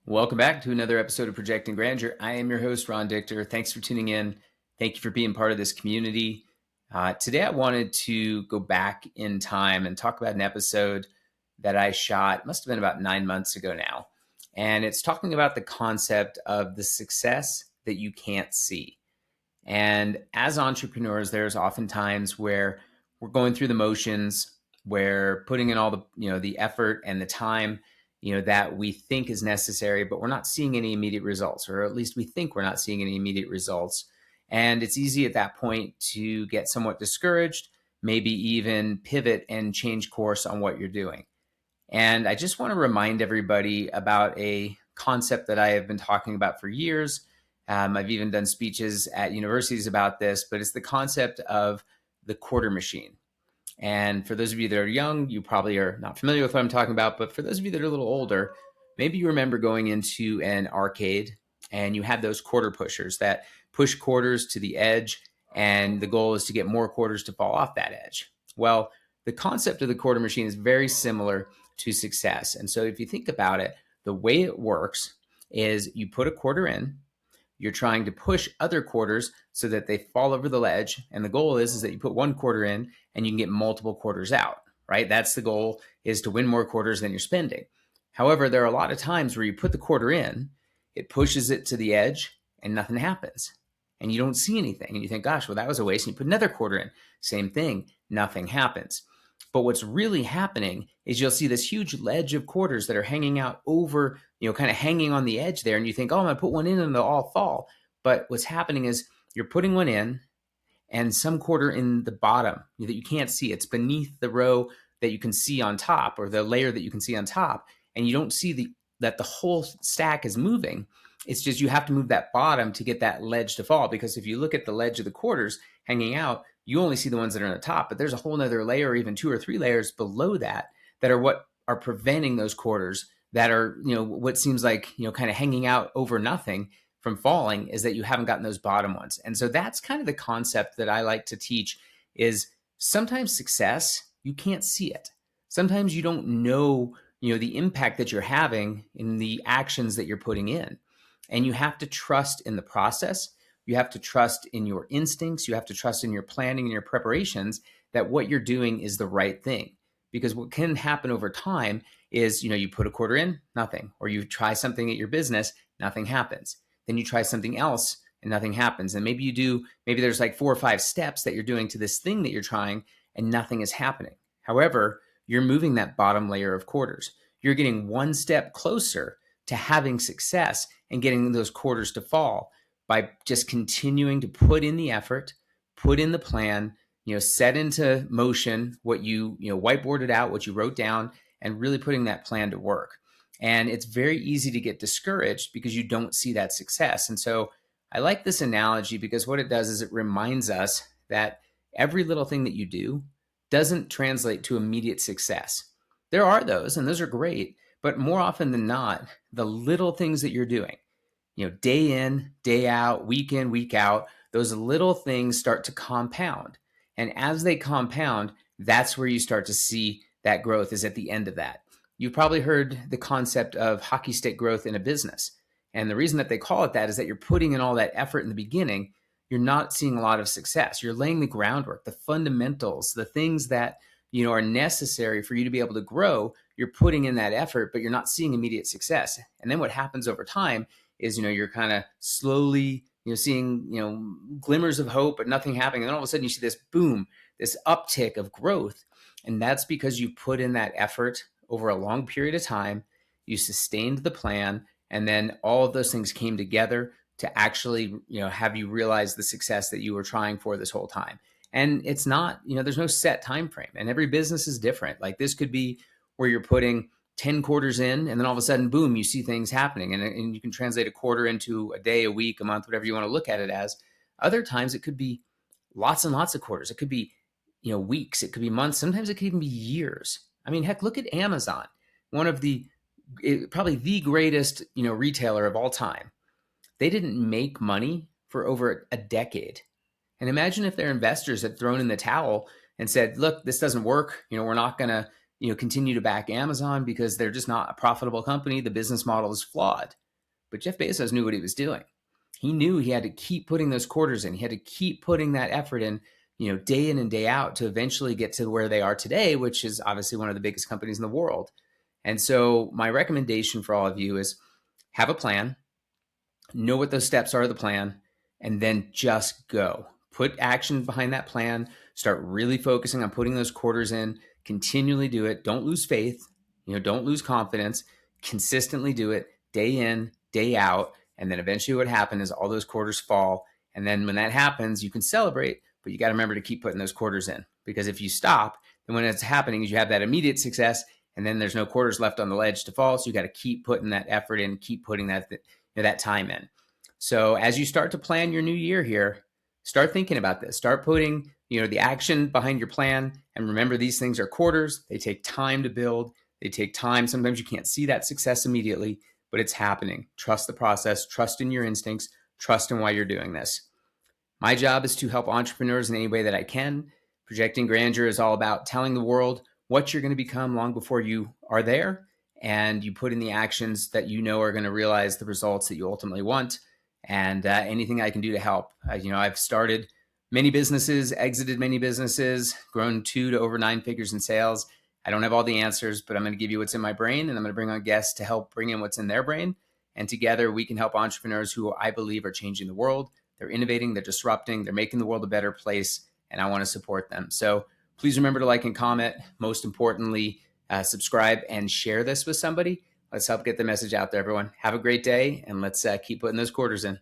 Welcome back to another episode of Projecting Grandeur. I am your host, Ron Dichter. Thanks for tuning in. Thank you for being part of this community. Today, I wanted to go back in time and talk about an episode that I shot, must have been about 9 months ago now. And it's talking about the concept of the success that you can't see. And as entrepreneurs, there's often times where we're going through the motions, where putting in all the effort and the time that we think is necessary, but we're not seeing any immediate results, or at least we think we're not seeing any immediate results. And it's easy at that point to get somewhat discouraged, maybe even pivot and change course on what you're doing. And I just want to remind everybody about a concept that I have been talking about for years. I've even done speeches at universities about this, but it's the concept of the quarter machine. And for those of you that are young, you probably are not familiar with what I'm talking about. But for those of you that are a little older, maybe you remember going into an arcade and you had those quarter pushers that push quarters to the edge. And the goal is to get more quarters to fall off that edge. Well, the concept of the quarter machine is very similar to success. And so if you think about it, the way it works is you put a quarter in, you're trying to push other quarters so that they fall over the ledge. And the goal is that you put one quarter in and you can get multiple quarters out, right? That's the goal, is to win more quarters than you're spending. However, there are a lot of times where you put the quarter in, it pushes it to the edge and nothing happens. And you don't see anything. And you think, gosh, well, that was a waste. And you put another quarter in, same thing, nothing happens. But what's really happening is you'll see this huge ledge of quarters that are hanging out over, kind of hanging on the edge there. And you think, oh, I'm going to put one in and they'll all fall. But what's happening is you're putting one in and some quarter in the bottom that you can't see. It's beneath the row that you can see on top, or the layer that you can see on top. And you don't see that the whole stack is moving. It's just you have to move that bottom to get that ledge to fall. Because if you look at the ledge of the quarters hanging out, you only see the ones that are on the top, but there's a whole nother layer, or even 2 or 3 layers below that are what are preventing those quarters that are, what seems like, kind of hanging out over nothing from falling, is that you haven't gotten those bottom ones. And so that's kind of the concept that I like to teach, is sometimes success, you can't see it. Sometimes you don't know, the impact that you're having in the actions that you're putting in. And you have to trust in the process. You have to trust in your instincts. You have to trust in your planning and your preparations that what you're doing is the right thing. Because what can happen over time is, you put a quarter in, nothing. Or you try something at your business, nothing happens. Then you try something else and nothing happens. And maybe there's like 4 or 5 steps that you're doing to this thing that you're trying and nothing is happening. However, you're moving that bottom layer of quarters. You're getting one step closer to having success and getting those quarters to fall by just continuing to put in the effort, put in the plan, set into motion what you whiteboarded out, what you wrote down, and really putting that plan to work. And it's very easy to get discouraged because you don't see that success. And so I like this analogy because what it does is it reminds us that every little thing that you do doesn't translate to immediate success. There are those, and those are great, but more often than not, the little things that you're doing, day in, day out, week in, week out, those little things start to compound. And as they compound, that's where you start to see that growth, is at the end of that. You've probably heard the concept of hockey stick growth in a business. And the reason that they call it that is that you're putting in all that effort in the beginning. You're not seeing a lot of success. You're laying the groundwork, the fundamentals, the things that are necessary for you to be able to grow. You're putting in that effort, but you're not seeing immediate success. And then what happens over time is, you're kind of slowly, seeing, glimmers of hope, but nothing happening. And then all of a sudden you see this boom, this uptick of growth. And that's because you put in that effort over a long period of time. You sustained the plan. And then all of those things came together to actually, have you realize the success that you were trying for this whole time. And it's not, there's no set time frame, and every business is different. Like this could be where you're putting 10 quarters in, and then all of a sudden, boom, you see things happening. And you can translate a quarter into a day, a week, a month, whatever you want to look at it as. Other times it could be lots and lots of quarters. It could be, weeks. It could be months. Sometimes it could even be years. I mean, heck, look at Amazon, one of probably the greatest, retailer of all time. They didn't make money for over a decade. And imagine if their investors had thrown in the towel and said, look, this doesn't work. We're not going to continue to back Amazon because they're just not a profitable company. The business model is flawed. But Jeff Bezos knew what he was doing. He knew he had to keep putting those quarters in. He had to keep putting that effort in and day out to eventually get to where they are today, which is obviously one of the biggest companies in the world. And so my recommendation for all of you is have a plan, know what those steps are of the plan, and then just go. Put action behind that plan. Start really focusing on putting those quarters in. Continually do it. Don't lose faith. Don't lose confidence. Consistently do it day in, day out. And then eventually what happens is all those quarters fall. And then when that happens, you can celebrate, but you got to remember to keep putting those quarters in. Because if you stop, then when it's happening, you have that immediate success, and then there's no quarters left on the ledge to fall. So you got to keep putting that effort in, keep putting that time in. So as you start to plan your new year here, start thinking about this. Start putting, the action behind your plan. And remember, these things are quarters. They take time to build. They take time. Sometimes you can't see that success immediately, but it's happening. Trust the process. Trust in your instincts. Trust in why you're doing this. My job is to help entrepreneurs in any way that I can. Projecting Grandeur is all about telling the world what you're going to become long before you are there, and you put in the actions that are going to realize the results that you ultimately want. And anything I can do to help. I've started many businesses, exited many businesses, grown 2 to over 9 figures in sales. I don't have all the answers, but I'm going to give you what's in my brain, and I'm going to bring on guests to help bring in what's in their brain. And together we can help entrepreneurs who I believe are changing the world. They're innovating, they're disrupting, they're making the world a better place, and I want to support them. So please remember to like and comment. Most importantly, subscribe and share this with somebody. Let's help get the message out there, everyone. Have a great day, and let's keep putting those quarters in.